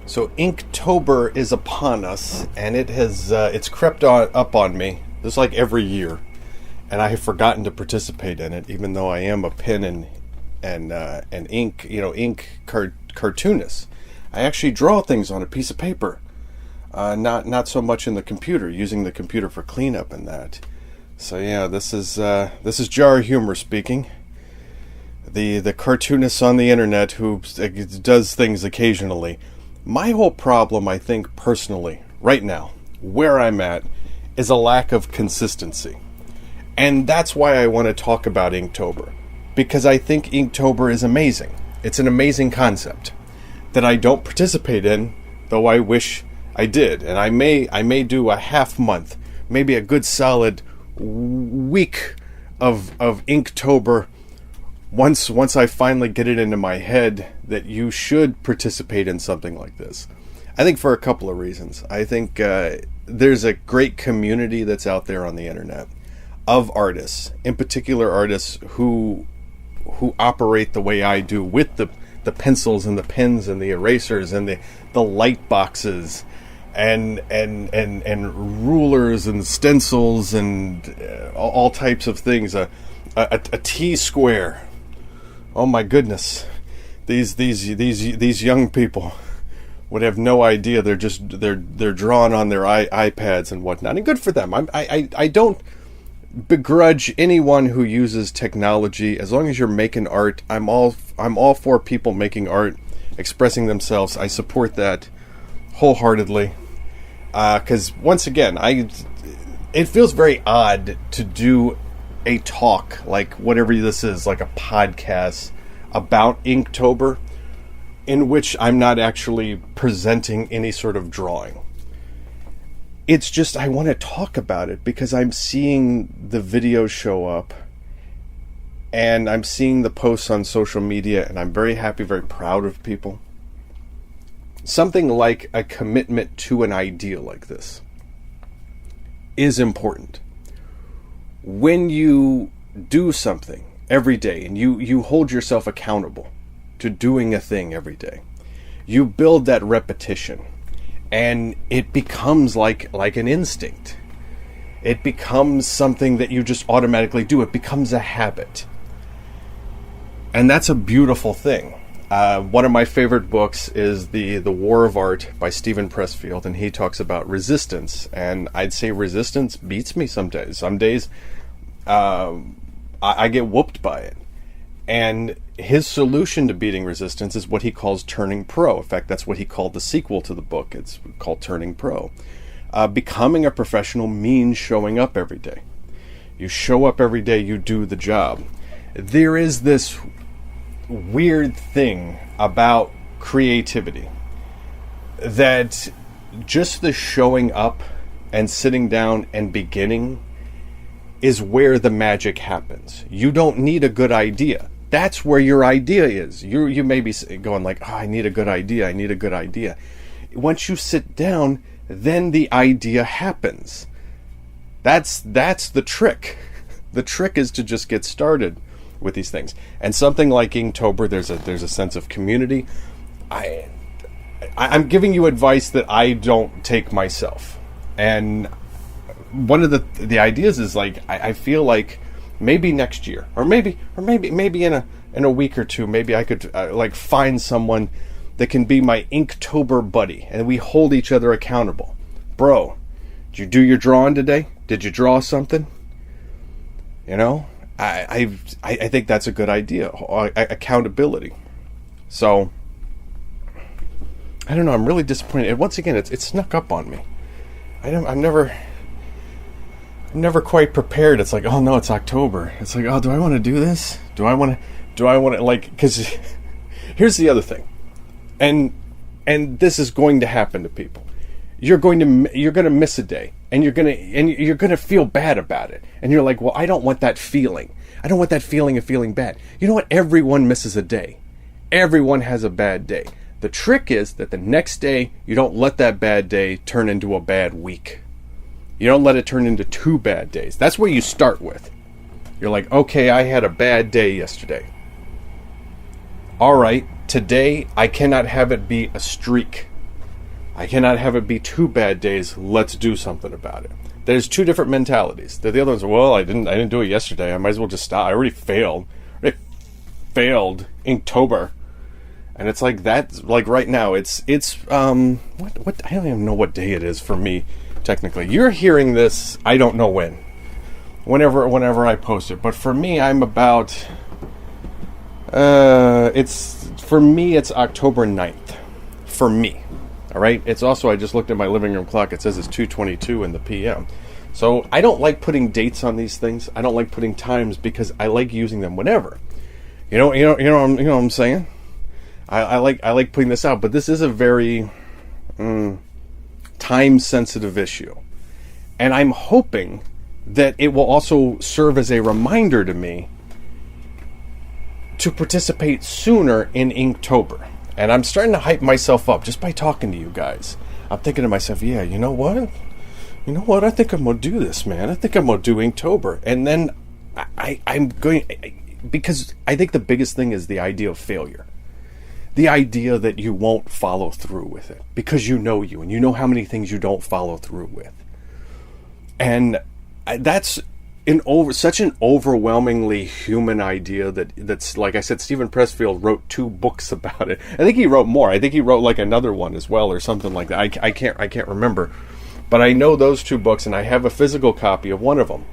So Inktober is upon us, and it's crept up on me. Just like every year, and I have forgotten to participate in it, even though I am a pen and ink cartoonist. I actually draw things on a piece of paper, not so much in the computer, using the computer for cleanup and that. So yeah, this is JARHUMOR speaking. The cartoonist on the internet who does things occasionally. My whole problem, I think, personally, right now, where I'm at, is a lack of consistency. And that's why I want to talk about Inktober. Because I think Inktober is amazing. It's an amazing concept that I don't participate in, though I wish I did. And I may do a half month, maybe a good solid week of Inktober once I finally get it into my head that you should participate in something like this. I think for a couple of reasons. I think there's a great community that's out there on the internet of artists, in particular artists who operate the way I do with the pencils and the pens and the erasers and the light boxes and rulers and stencils and all types of things. A T-square. Oh my goodness, these young people would have no idea. They're drawn on their iPads and whatnot, and good for them. I don't begrudge anyone who uses technology as long as you're making art. I'm all for people making art, expressing themselves. I support that wholeheartedly. Because once again, it feels very odd to do a talk like whatever this is, like a podcast about Inktober, in which I'm not actually presenting any sort of drawing. It's just I want to talk about it because I'm seeing the videos show up and I'm seeing the posts on social media, and I'm very happy, very proud of people. Something like a commitment to an idea like this is important. When you do something every day and you hold yourself accountable to doing a thing every day, you build that repetition and it becomes like an instinct. It becomes something that you just automatically do. It becomes a habit. And that's a beautiful thing. One of my favorite books is the War of Art by Steven Pressfield, and he talks about resistance. And I'd say resistance beats me some days. Some days I get whooped by it. And his solution to beating resistance is what he calls turning pro. In fact, that's what he called the sequel to the book. It's called Turning Pro. Becoming a professional means showing up every day. You show up every day, you do the job. There is this weird thing about creativity that just the showing up and sitting down and beginning is where the magic happens. You don't need a good idea. That's where your idea is. You may be going like, oh, I need a good idea. Once you sit down, then the idea happens. That's the trick. The trick is to just get started with these things. And something like Inktober, there's a sense of community. I'm giving you advice that I don't take myself. And one of the ideas is like I feel like maybe next year, or maybe in a week or two, maybe I could like find someone that can be my Inktober buddy, and we hold each other accountable. Bro, did you do your drawing today? Did you draw something? You know, I think that's a good idea. Accountability. So I don't know. I'm really disappointed. And once again, it snuck up on me. I'm never quite prepared. It's like, oh no, it's October. It's like, oh, do I want to do this? Do I want to like? Because here's the other thing, and this is going to happen to people. You're going to miss a day, and you're gonna feel bad about it, and you're like, well, I don't want that feeling. I don't want that feeling of feeling bad. You know what? Everyone misses a day. Everyone has a bad day. The trick is that the next day you don't let that bad day turn into a bad week. You don't let it turn into 2 bad days. That's where you start with. You're like, okay, I had a bad day yesterday. All right, today I cannot have it be a streak. I cannot have it be 2 bad days. Let's do something about it. There's 2 different mentalities. The other one's, well, I didn't do it yesterday. I might as well just stop. I already failed. Inktober. And it's like that, like right now, it's what I don't even know what day it is for me, technically. You're hearing this, I don't know whenever I post it. But for me, I'm about, it's October 9th. For me. All right? It's also, I just looked at my living room clock. It says it's 2:22 in the p.m. So I don't like putting dates on these things. I don't like putting times because I like using them whenever. You know what I'm saying? I like putting this out, but this is a very time-sensitive issue. And I'm hoping that it will also serve as a reminder to me to participate sooner in Inktober. And I'm starting to hype myself up just by talking to you guys. I'm thinking to myself, yeah, you know what? I think I'm going to do this, man. I think I'm going to do Inktober. And then I'm going... Because I think the biggest thing is the idea of failure. The idea that you won't follow through with it. Because you know you, and you know how many things you don't follow through with. And that's such an overwhelmingly human idea that's, like I said, Stephen Pressfield wrote 2 books about it. I think he wrote more. I think he wrote like another one as well or something like that. I can't remember. But I know those 2 books, and I have a physical copy of one of them.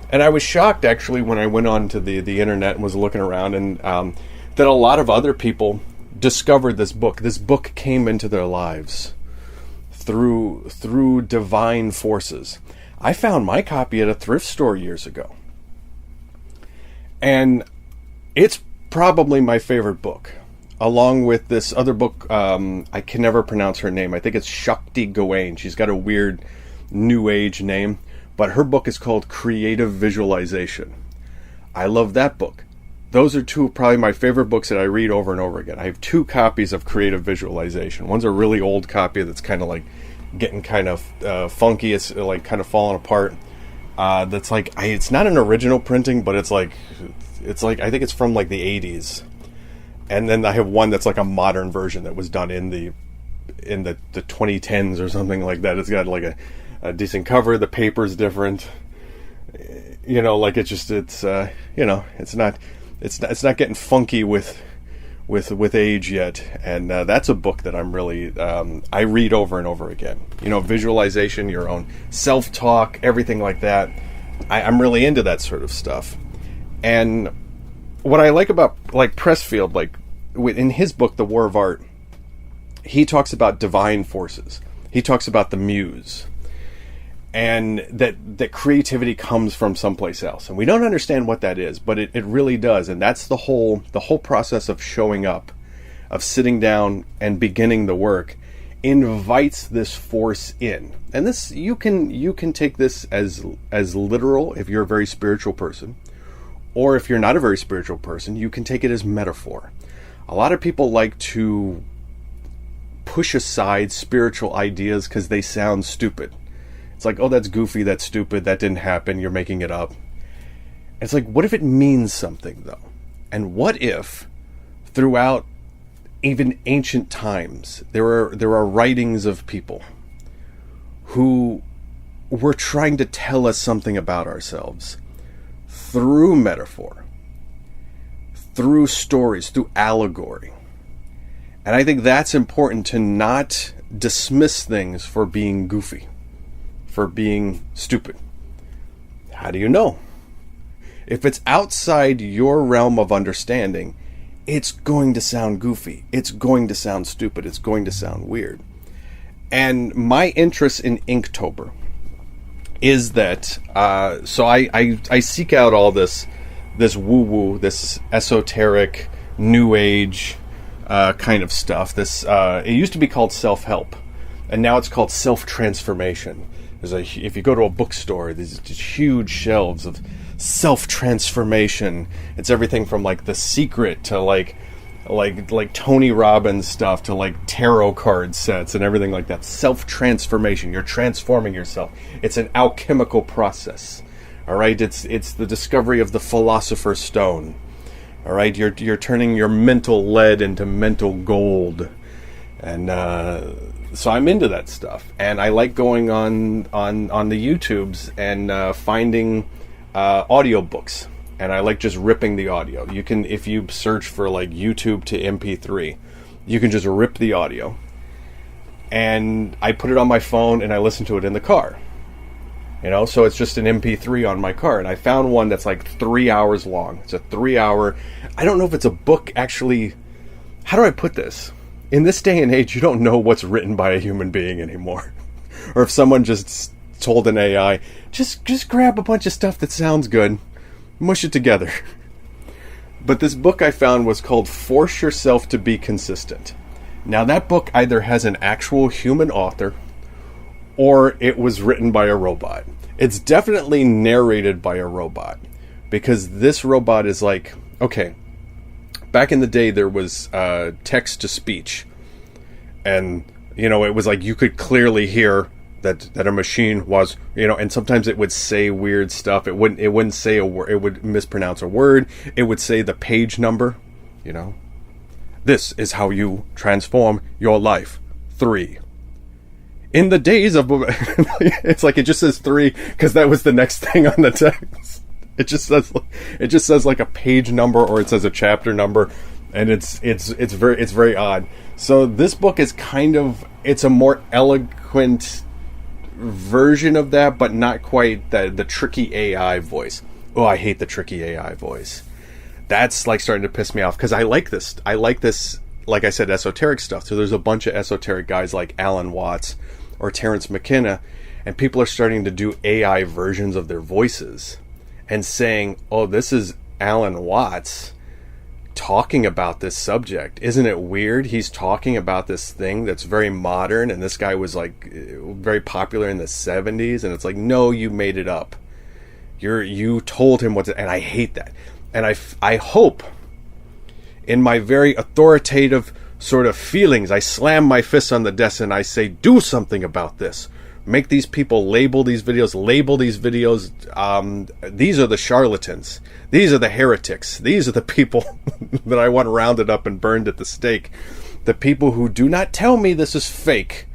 And I was shocked, actually, when I went on to the internet and was looking around, and that a lot of other people discovered this book. This book came into their lives through divine forces. I found my copy at a thrift store years ago. And it's probably my favorite book, along with this other book. I can never pronounce her name. I think it's Shakti Gawain. She's got a weird New Age name. But her book is called Creative Visualization. I love that book. Those are 2 of probably my favorite books that I read over and over again. I have 2 copies of Creative Visualization. One's a really old copy that's kind of like getting kind of funky. It's like kind of falling apart. That's like, it's not an original printing, but it's like I think it's from like the 80s. And then I have one that's like a modern version that was done in the 2010s or something like that. It's got like a decent cover. The paper's different. Like it's not getting funky with age yet. And that's a book that I'm really I read over and over again. Visualization, your own self-talk, everything like that. I'm really into that sort of stuff. And what I like about like Pressfield, like in his book, The War of Art, he talks about divine forces. He talks about the muse. And that creativity comes from someplace else. And we don't understand what that is, but it really does. And that's the whole process of showing up, of sitting down and beginning the work, invites this force in. And this, you can take this as literal if you're a very spiritual person, or if you're not a very spiritual person, you can take it as metaphor. A lot of people like to push aside spiritual ideas because they sound stupid. It's like, oh, that's goofy, that's stupid, that didn't happen, you're making it up. It's like, what if it means something, though? And what if, throughout even ancient times, there are writings of people who were trying to tell us something about ourselves through metaphor, through stories, through allegory. And I think that's important, to not dismiss things for being goofy, for being stupid. How do you know? If it's outside your realm of understanding, it's going to sound goofy. It's going to sound stupid. It's going to sound weird. And my interest in Inktober is that, so I seek out all this woo-woo, this esoteric, new age kind of stuff. It used to be called self-help, and now it's called self-transformation. If you go to a bookstore, there's just huge shelves of self-transformation. It's everything from like The Secret to like Tony Robbins stuff to like tarot card sets and everything like that. Self-transformation. You're transforming yourself. It's an alchemical process. All right, it's the discovery of the Philosopher's Stone. All right, you're turning your mental lead into mental gold. And so I'm into that stuff, and I like going on the YouTubes and finding audiobooks, and I like just ripping the audio. You can, if you search for like YouTube to MP3, you can just rip the audio, and I put it on my phone and I listen to it in the car. So it's just an MP3 on my car, and I found one that's like 3 hours long. It's a 3-hour. I don't know if it's a book actually. How do I put this? In this day and age, you don't know what's written by a human being anymore. Or if someone just told an AI, just grab a bunch of stuff that sounds good, mush it together. But this book I found was called Force Yourself to Be Consistent. Now that book either has an actual human author, or it was written by a robot. It's definitely narrated by a robot, because this robot is like, okay, back in the day there was text to speech, and it was like you could clearly hear that a machine was, and sometimes it would say weird stuff. It wouldn't say a word. It would mispronounce a word. It would say the page number. This is how you transform your life. 3. In the days of... It's like it just says 3 because that was the next thing on the text. It just says like a page number, or it says a chapter number, and it's very odd. So this book is it's a more eloquent version of that, but not quite the tricky AI voice. Oh, I hate the tricky AI voice. That's like starting to piss me off, because I like this, like I said, esoteric stuff. So there's a bunch of esoteric guys like Alan Watts or Terrence McKenna, and people are starting to do AI versions of their voices and saying, oh, this is Alan Watts talking about this subject. Isn't it weird? He's talking about this thing that's very modern, and this guy was like very popular in the 70s, and it's like, no, you made it up. You told him and I hate that. And I hope, in my very authoritative sort of feelings, I slam my fists on the desk and I say, do something about this. Make these people label these videos. These are the charlatans. These are the heretics. These are the people that I want rounded up and burned at the stake. The people who do not tell me this is fake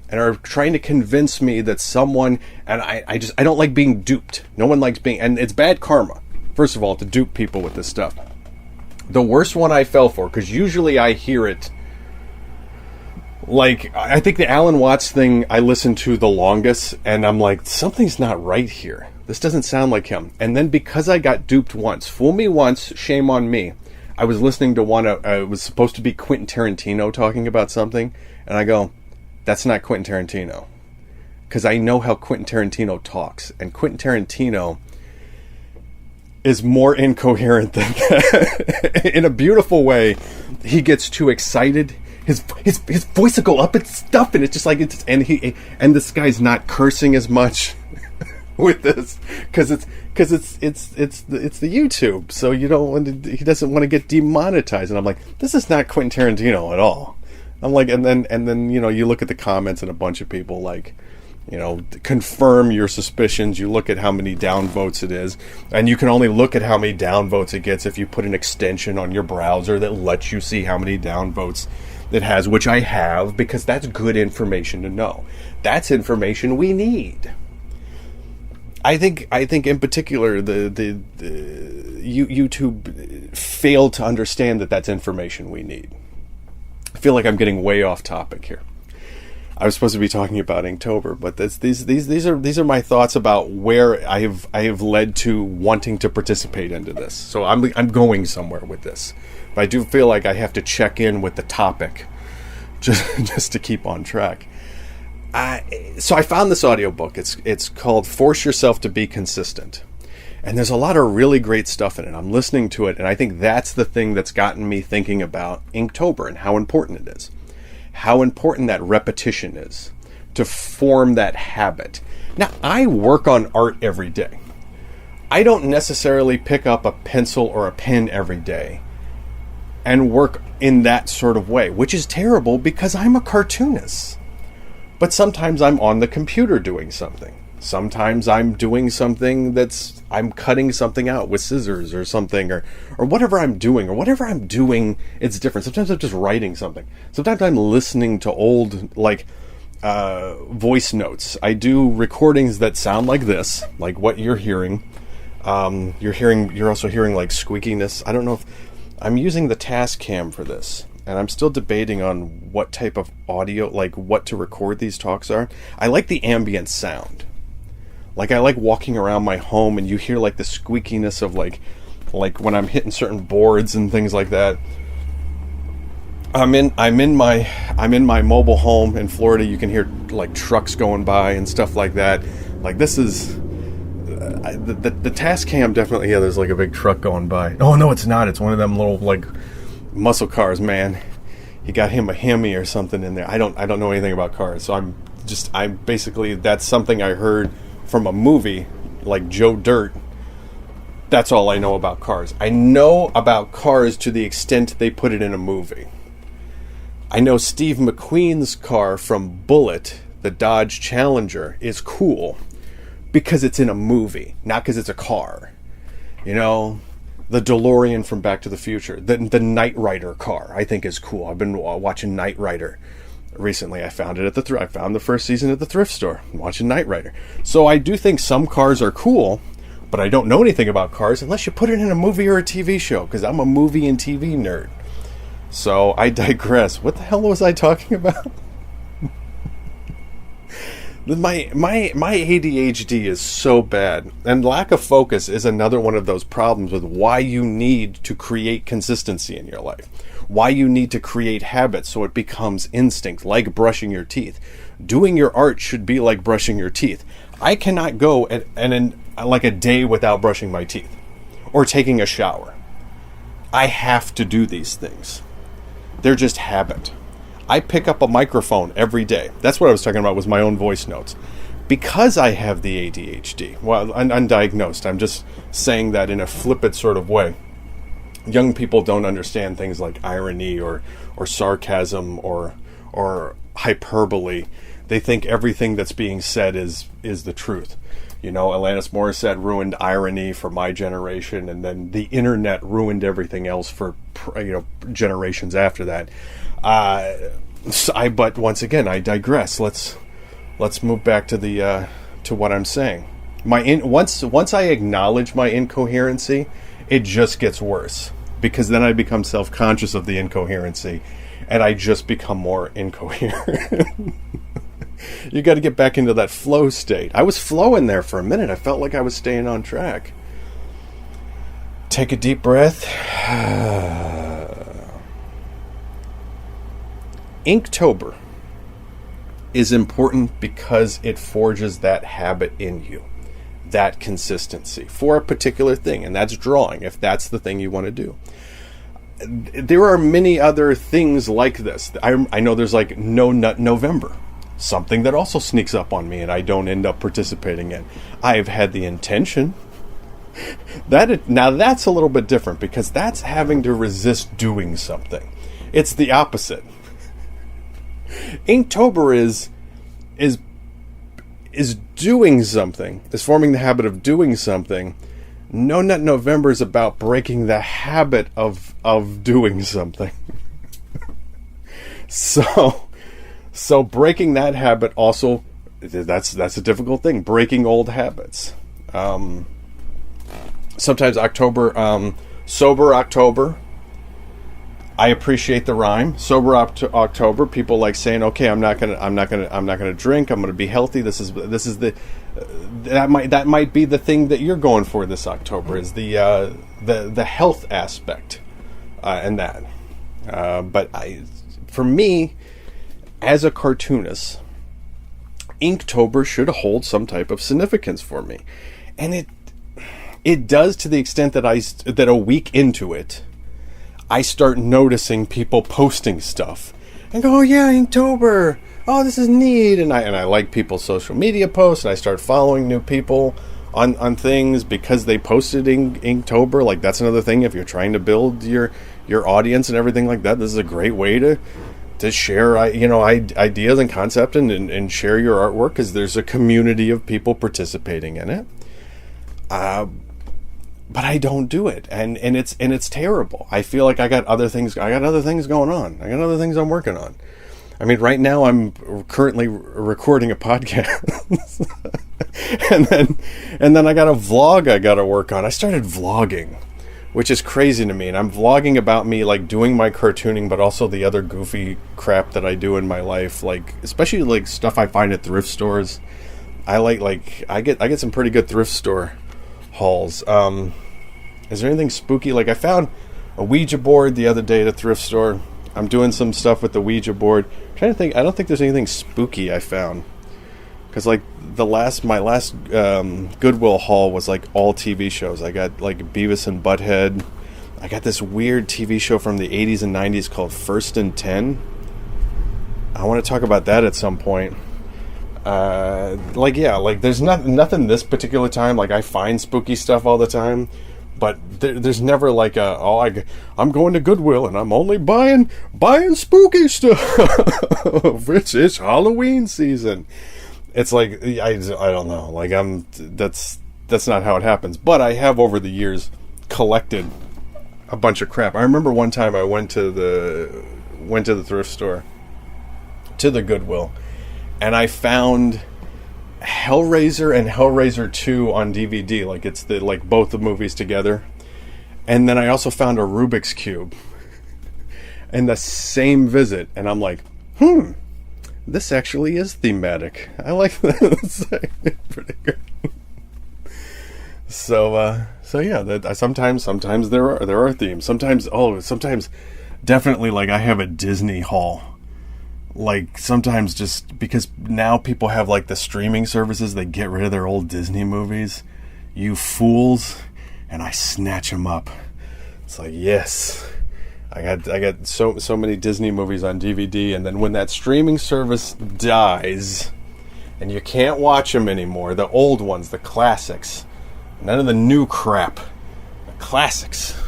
and are trying to convince me that someone, and I don't like being duped. No one likes being, and it's bad karma, first of all, to dupe people with this stuff. The worst one I fell for, because usually I hear it, like, I think the Alan Watts thing I listened to the longest, and I'm like, something's not right here. This doesn't sound like him. And then because I got duped once, fool me once, shame on me. I was listening to one, it was supposed to be Quentin Tarantino talking about something, and I go, that's not Quentin Tarantino. Because I know how Quentin Tarantino talks, and Quentin Tarantino is more incoherent than that. In a beautiful way. He gets too excited. His voice will go up and stuff, and it's just like and this guy's not cursing as much with this because it's the YouTube, so he doesn't want to get demonetized. And I'm like, this is not Quentin Tarantino at all. I'm like, and then you look at the comments, and a bunch of people like, confirm your suspicions. You look at how many downvotes it is, and you can only look at how many downvotes it gets if you put an extension on your browser that lets you see how many downvotes it has, which I have, because that's good information to know. That's information we need. I think in particular the YouTube failed to understand that that's information we need. I feel like I'm getting way off topic here. I was supposed to be talking about Inktober, but these are my thoughts about where I have led to wanting to participate into this. So I'm going somewhere with this, but I do feel like I have to check in with the topic, just to keep on track. So I found this audiobook. It's called Force Yourself to Be Consistent, and there's a lot of really great stuff in it. I'm listening to it, and I think that's the thing that's gotten me thinking about Inktober and how important it is. How important that repetition is to form that habit. Now, I work on art every day. I don't necessarily pick up a pencil or a pen every day and work in that sort of way, which is terrible because I'm a cartoonist. But sometimes I'm on the computer doing something. Sometimes I'm doing something I'm cutting something out with scissors or something, or whatever I'm doing, it's different. Sometimes I'm just writing something. Sometimes I'm listening to old, like, voice notes. I do recordings that sound like this, like what you're hearing. You're also hearing like squeakiness. I don't know if I'm using the Tascam for this, and I'm still debating on what type of audio, like what to record these talks are. I like the ambient sound. Like, I like walking around my home and you hear like the squeakiness of like when I'm hitting certain boards and things like that. I'm in my mobile home in Florida. You can hear like trucks going by and stuff like that. Like, this is the Tascam definitely. Yeah, there's like a big truck going by. Oh no, it's not. It's one of them little like muscle cars, man. He got him a Hemi or something in there. I don't know anything about cars, so I'm basically, that's something I heard from a movie like Joe Dirt. That's all I know about cars. I know about cars to the extent they put it in a movie. I know Steve McQueen's car from Bullitt, the Dodge Challenger, is cool because it's in a movie, not because it's a car. You know, the DeLorean from Back to the Future, the Knight Rider car, I think is cool. I've been watching Knight Rider recently. I found it at I found the first season at the thrift store. I'm watching Knight Rider. So I do think some cars are cool, but I don't know anything about cars unless you put it in a movie or a TV show, because I'm a movie and TV nerd. So I digress. What the hell was I talking about? My ADHD is so bad, and lack of focus is another one of those problems with why you need to create consistency in your life. Why you need to create habits so it becomes instinct, like brushing your teeth. Doing your art should be like brushing your teeth. I cannot go like a day without brushing my teeth or taking a shower. I have to do these things. They're just habit. I pick up a microphone every day. That's what I was talking about, was my own voice notes. Because I have the ADHD, well, undiagnosed, I'm just saying that in a flippant sort of way. Young people don't understand things like irony or sarcasm or hyperbole. They think everything that's being said is the truth. You know, Alanis Morissette ruined irony for my generation, and then the internet ruined everything else for generations after that. But once again, I digress. Let's move back to what I'm saying. Once I acknowledge my incoherency, it just gets worse, because then I become self-conscious of the incoherency, and I just become more incoherent. You got to get back into that flow state. I was flowing there for a minute. I felt like I was staying on track. Take a deep breath. Inktober is important because it forges that habit in you, that consistency for a particular thing, and that's drawing, if that's the thing you want to do. There are many other things like this. I know there's like No Nut November, something that also sneaks up on me and I don't end up participating in. I've had the intention. Now that's a little bit different, because that's having to resist doing something. It's the opposite. Inktober is doing something, is forming the habit of doing something. No Nut November is about breaking the habit of doing something. So breaking that habit also, that's a difficult thing. Breaking old habits. Sometimes October, sober October. I appreciate the rhyme. Sober October. People like saying, "Okay, I'm not gonna drink. I'm gonna be healthy." That might be the thing that you're going for this October, is the health aspect, and that. But for me, as a cartoonist, Inktober should hold some type of significance for me, and it does, to the extent that a week into it, I start noticing people posting stuff and go, "Oh yeah, Inktober. Oh, this is neat." And I like people's social media posts, and I start following new people on things because they posted Inktober. Like, that's another thing. If you're trying to build your audience and everything like that, this is a great way share, ideas and concept and share your artwork, because there's a community of people participating in it. But I don't do it, and it's terrible. I feel like I got other things going on. I got other things I'm working on. I mean, right now I'm currently recording a podcast, and then I got a vlog I got to work on. I started vlogging, which is crazy to me, and I'm vlogging about me, like, doing my cartooning, but also the other goofy crap that I do in my life, like, especially like stuff I find at thrift stores. I get some pretty good thrift store hauls. Is there anything spooky? Like, I found a Ouija board the other day at a thrift store. I'm doing some stuff with the Ouija board. I'm trying to think. I don't think there's anything spooky I found, because like my last Goodwill haul was like all TV shows. I got like Beavis and Butthead. I got this weird TV show from the 80s and 90s called First and 10. I want to talk about that at some point. There's nothing this particular time. Like, I find spooky stuff all the time, but there's never like I'm going to Goodwill and I'm only buying spooky stuff. It's Halloween season. It's like, I don't know. Like, that's not how it happens. But I have over the years collected a bunch of crap. I remember one time I went to the thrift store, to the Goodwill, and I found Hellraiser and Hellraiser 2 on DVD. Like, it's both the movies together. And then I also found a Rubik's Cube in the same visit. And I'm like, this actually is thematic. I like this. Pretty good. So yeah, sometimes there are themes. Sometimes definitely, like, I have a Disney haul. Like, sometimes just because now people have like the streaming services, they get rid of their old Disney movies. You fools. And I snatch them up. It's like, yes, I got so many Disney movies on DVD, and then when that streaming service dies and you can't watch them anymore, the old ones, the classics, none of the new crap, the classics,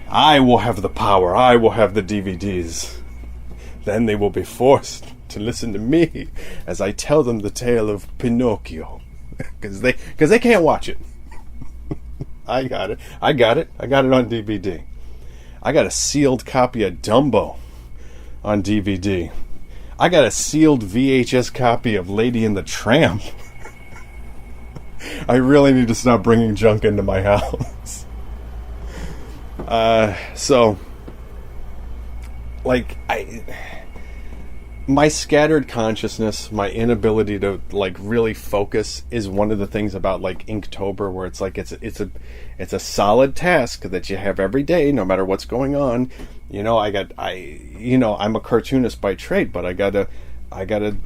I will have the power. I will have the DVDs. Then they will be forced to listen to me as I tell them the tale of Pinocchio, because they can't watch it. I got it on DVD. I got a sealed copy of Dumbo on DVD. I got a sealed VHS copy of Lady and the Tramp. I really need to stop bringing junk into my house. My scattered consciousness, my inability to like really focus, is one of the things about like Inktober, where it's like it's a solid task that you have every day, no matter what's going on. I'm a cartoonist by trade, but I got a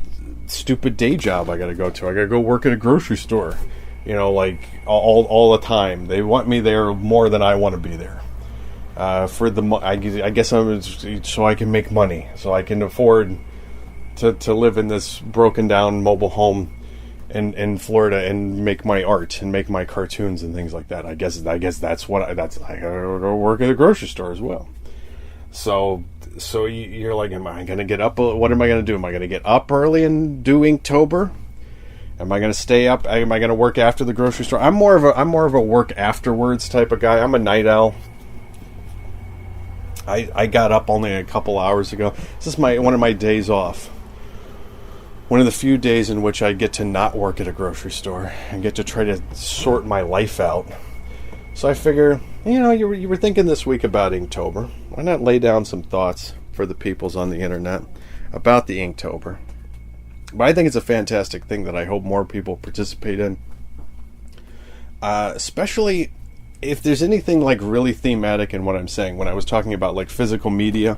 stupid day job I got to go to. I got to go work at a grocery store, like all the time. They want me there more than I want to be there. I guess I'm so I can make money, so I can afford to live in this broken down mobile home in Florida and make my art and make my cartoons and things like that. I guess that's I gotta go work at a grocery store as well. So you're like, am I gonna get up? What am I gonna do? Am I gonna get up early and do Inktober? Am I gonna stay up? Am I gonna work after the grocery store? I'm more of a work afterwards type of guy. I'm a night owl. I got up only a couple hours ago. This is one of my days off. One of the few days in which I get to not work at a grocery store and get to try to sort my life out. So I figure, you were thinking this week about Inktober. Why not lay down some thoughts for the peoples on the internet about the Inktober? But I think it's a fantastic thing that I hope more people participate in. Especially if there's anything like really thematic in what I'm saying. When I was talking about like physical media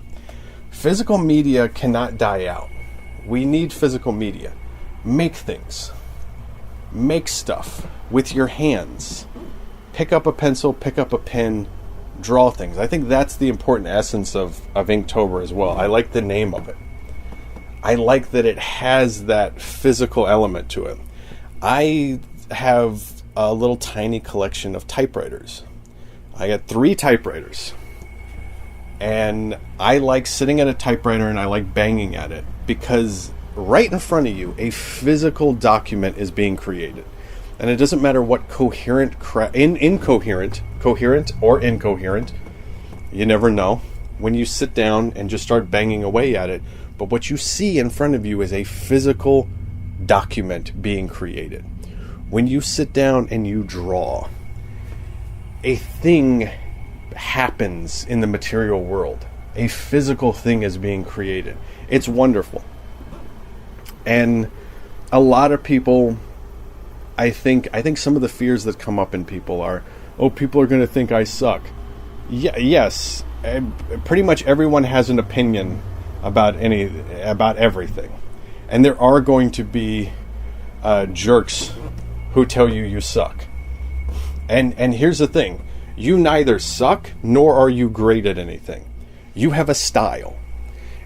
cannot die out. We need physical media. Make things. Make stuff with your hands. Pick up a pencil, pick up a pen, draw things. I think that's the important essence of Inktober as well. I like the name of it. I like that it has that physical element to it. I have a little tiny collection of typewriters. I got 3 typewriters. And I like sitting at a typewriter and I like banging at it because right in front of you, a physical document is being created. And it doesn't matter what coherent or incoherent, you never know when you sit down and just start banging away at it. But what you see in front of you is a physical document being created. When you sit down and you draw, a thing happens in the material world. A physical thing is being created. It's wonderful. And a lot of people, I think some of the fears that come up in people are, oh, people are going to think I suck. Yes, pretty much everyone has an opinion about everything. And there are going to be jerks who tell you suck. And here's the thing. You neither suck nor are you great at anything. You have a style.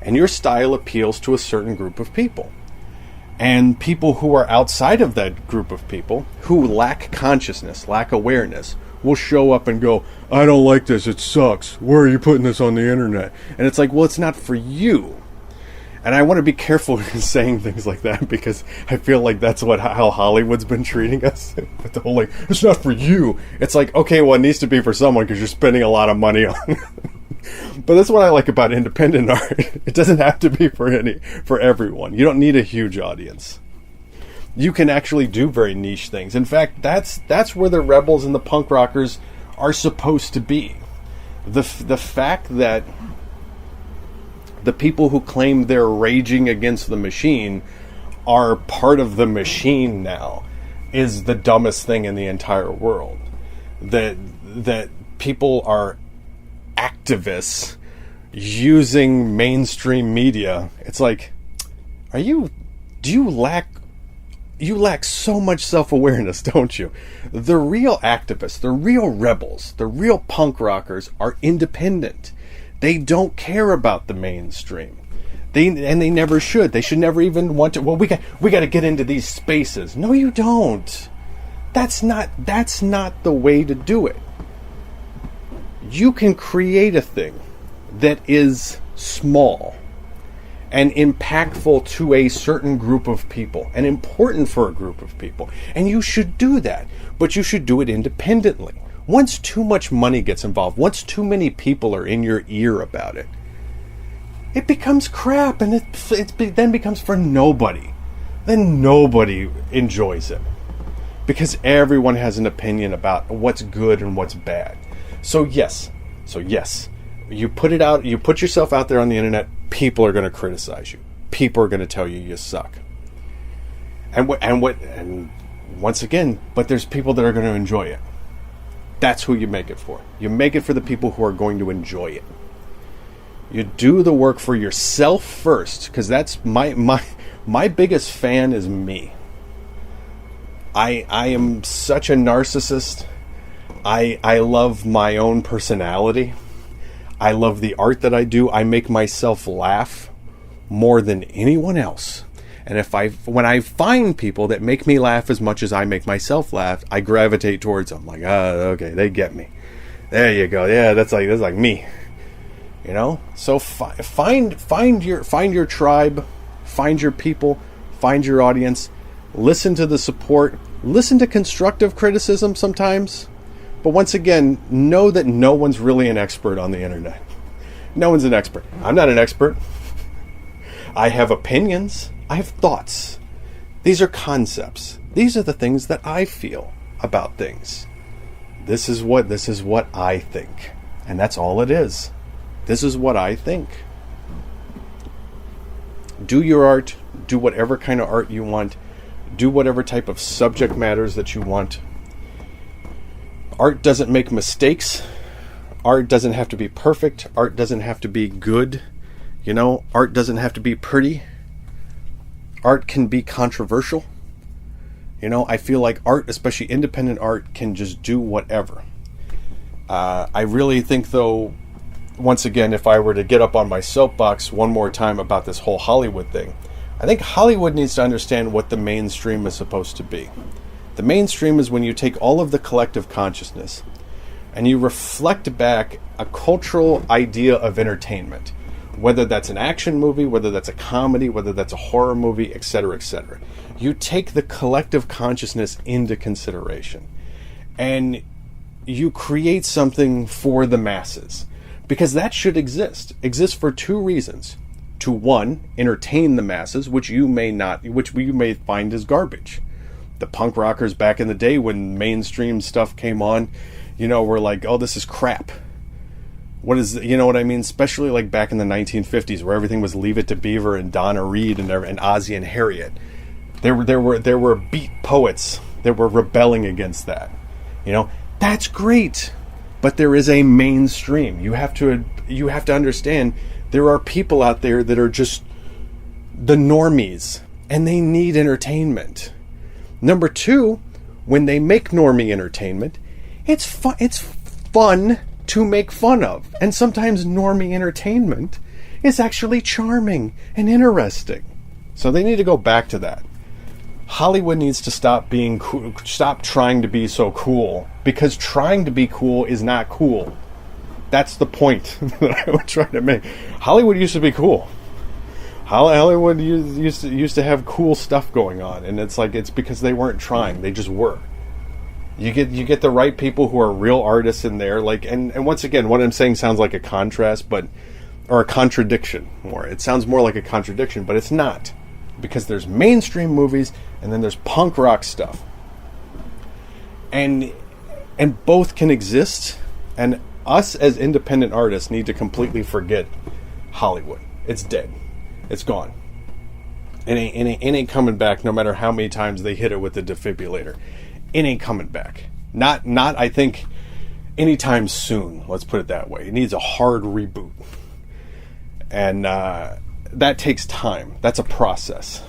And your style appeals to a certain group of people. And people who are outside of that group of people, who lack consciousness, lack awareness, will show up and go, I don't like this, it sucks. Where are you putting this on the internet? And it's like, well, it's not for you. And I want to be careful in saying things like that because I feel like that's how Hollywood's been treating us. With the whole like, it's not for you. It's like, okay, well, it needs to be for someone because you're spending a lot of money on it. But that's what I like about independent art. It doesn't have to be for everyone. You don't need a huge audience. You can actually do very niche things. In fact, that's where the rebels and the punk rockers are supposed to be. The fact that the people who claim they're raging against the machine are part of the machine now is the dumbest thing in the entire world. That people are activists using mainstream media. It's like, you lack so much self-awareness, don't you? The real activists, the real rebels, the real punk rockers are independent. They don't care about the mainstream. They never should. They should never even want to. Well, we got to get into these spaces. No, you don't. That's not the way to do it. You can create a thing that is small and impactful to a certain group of people and important for a group of people. And you should do that, but you should do it independently. Once too much money gets involved, once too many people are in your ear about it, it becomes crap and it then becomes for nobody. Then nobody enjoys it because everyone has an opinion about what's good and what's bad. So yes, you put it out, you put yourself out there on the internet, people are going to criticize you. People are going to tell you suck. And once again, but there's people that are going to enjoy it. That's who you make it for. You make it for the people who are going to enjoy it. You do the work for yourself first, because that's my biggest fan is me. I am such a narcissist. I love my own personality. I love the art that I do. I make myself laugh more than anyone else. And when I find people that make me laugh as much as I make myself laugh, I gravitate towards them. Like, okay, they get me. There you go. Yeah, that's like me. You know. So find your tribe, find your people, find your audience. Listen to the support. Listen to constructive criticism sometimes. But once again, know that no one's really an expert on the internet. No one's an expert. I'm not an expert. I have opinions. I have thoughts. These are concepts. These are the things that I feel about things. This is what I think. And that's all it is. This is what I think. Do your art. Do whatever kind of art you want. Do whatever type of subject matters that you want. Art doesn't make mistakes. Art doesn't have to be perfect. Art doesn't have to be good. You know, art doesn't have to be pretty. Art can be controversial. You know, I feel like art, especially independent art, can just do whatever. I really think, though, once again, if I were to get up on my soapbox one more time about this whole Hollywood thing, I think Hollywood needs to understand what the mainstream is supposed to be. The mainstream is when you take all of the collective consciousness and you reflect back a cultural idea of entertainment, whether that's an action movie, whether that's a comedy, whether that's a horror movie, etc., etc. You take the collective consciousness into consideration, and you create something for the masses, because that should exist for two reasons. To, one, entertain the masses, which you may find as garbage. The punk rockers back in the day, when mainstream stuff came on, were like, oh, this is crap. What is, you know what I mean? Especially like back in the 1950s, where everything was Leave It to Beaver and Donna Reed and Ozzy and Harriet. There were beat poets that were rebelling against that. That's great, but there is a mainstream. You have to understand, there are people out there that are just the normies, and they need entertainment. Number two, when they make normie entertainment, it's fun to make fun of. And sometimes normie entertainment is actually charming and interesting. So they need to go back to that. Hollywood needs to stop being cool, stop trying to be so cool, because trying to be cool is not cool. That's the point that I was trying to make. Hollywood used to be cool. Hollywood used to have cool stuff going on, and it's because they weren't trying; they just were. You get the right people who are real artists in there, and once again, what I'm saying sounds like a contrast, or a contradiction. More, it sounds more like a contradiction, but it's not, because there's mainstream movies and then there's punk rock stuff, and both can exist, and us as independent artists need to completely forget Hollywood. It's dead. It's gone. It ain't coming back, no matter how many times they hit it with the defibrillator. It ain't coming back. Not I think, anytime soon. Let's put it that way. It needs a hard reboot. And that takes time. That's a process.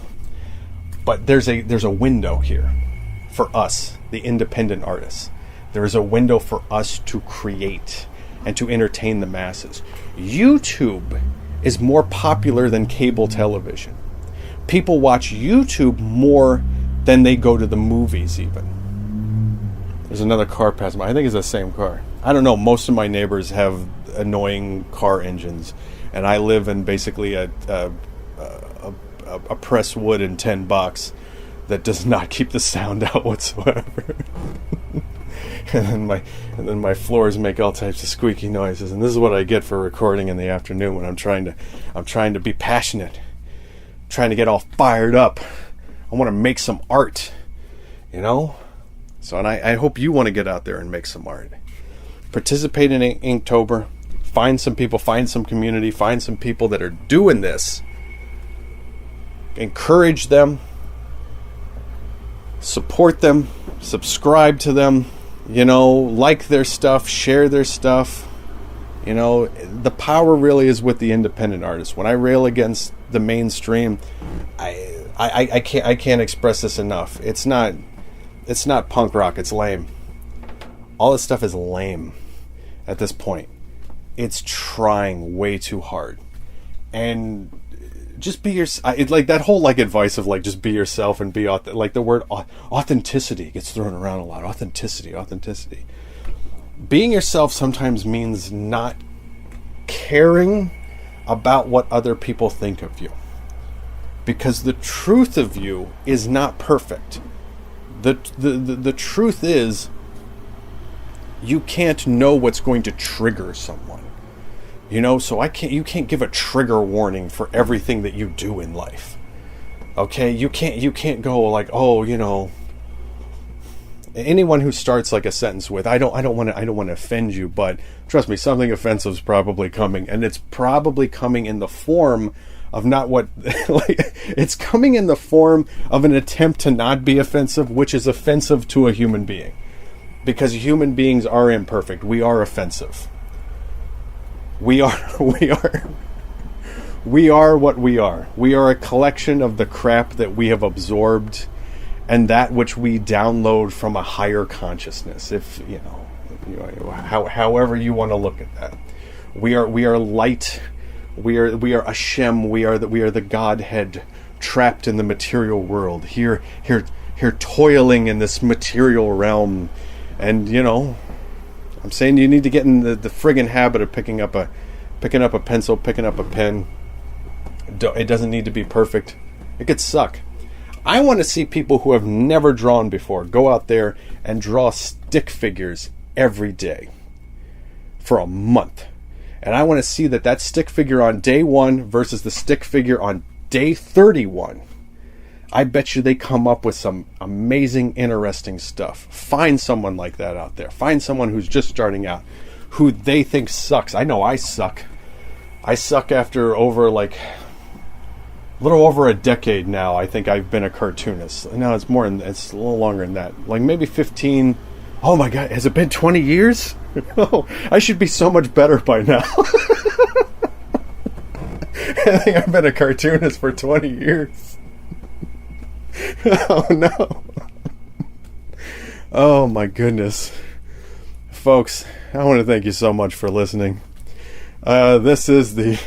But there's a window here for us, the independent artists. There is a window for us to create and to entertain the masses. YouTube is more popular than cable television. People watch YouTube more than they go to the movies even. There's another car passing by. I think it's the same car. I don't know. Most of my neighbors have annoying car engines, and I live in basically a pressed wood and tin box that does not keep the sound out whatsoever. and then my floors make all types of squeaky noises, and this is what I get for recording in the afternoon when I'm trying to be passionate, trying to get all fired up. I want to make some art, So, and I hope you want to get out there and make some art. Participate in Inktober. Find some people, find some community, find some people that are doing this. Encourage them. Support them. Subscribe to them. Like their stuff, share their stuff. The power really is with the independent artists. When I rail against the mainstream, I can't express this enough. It's not punk rock. It's lame. All this stuff is lame at this point. It's trying way too hard, and just be yourself. Like that whole advice of just be yourself and be the word authenticity gets thrown around a lot. Authenticity. Being yourself sometimes means not caring about what other people think of you, because the truth of you is not perfect. The truth is, you can't know what's going to trigger someone. So you can't give a trigger warning for everything that you do in life. Okay? You can't go anyone who starts a sentence with I don't want to offend you, but trust me, something offensive is probably coming, and it's probably coming in the form of not what it's coming in the form of an attempt to not be offensive, which is offensive to a human being, because human beings are imperfect. We are offensive. We are what we are. We are a collection of the crap that we have absorbed and that which we download from a higher consciousness. If however you want to look at that, we are light. We are Hashem. We are the Godhead trapped in the material world. Here toiling in this material realm, and I'm saying you need to get in the friggin' habit of picking up a pencil, picking up a pen. It doesn't need to be perfect. It could suck. I want to see people who have never drawn before go out there and draw stick figures every day for a month. And I want to see that stick figure on day 1 versus the stick figure on day 31. I bet you they come up with some amazing, interesting stuff. Find someone like that out there. Find someone who's just starting out, who they think sucks. I know I suck. I suck after a little over a decade now. I think I've been a cartoonist. No, it's a little longer than that. Like maybe 15. Oh my God, has it been 20 years? Oh, I should be so much better by now. I think I've been a cartoonist for 20 years. Oh no. Oh my goodness. Folks, I want to thank you so much for listening. This is the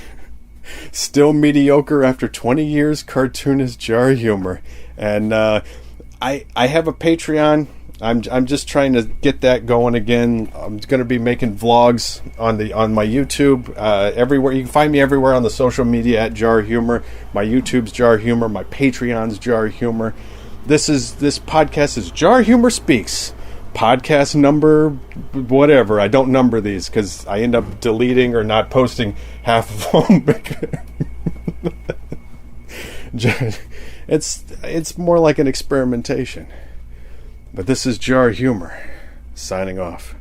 still mediocre after 20 years cartoonist Jar Humor, and I have a Patreon. I'm just trying to get that going again. I'm going to be making vlogs on my YouTube everywhere. You can find me everywhere on the social media at Jar Humor. My YouTube's Jar Humor. My Patreon's Jar Humor. This podcast is Jar Humor Speaks. Podcast number whatever. I don't number these because I end up deleting or not posting half of them. It's more like an experimentation. But this is Jar Humor, signing off.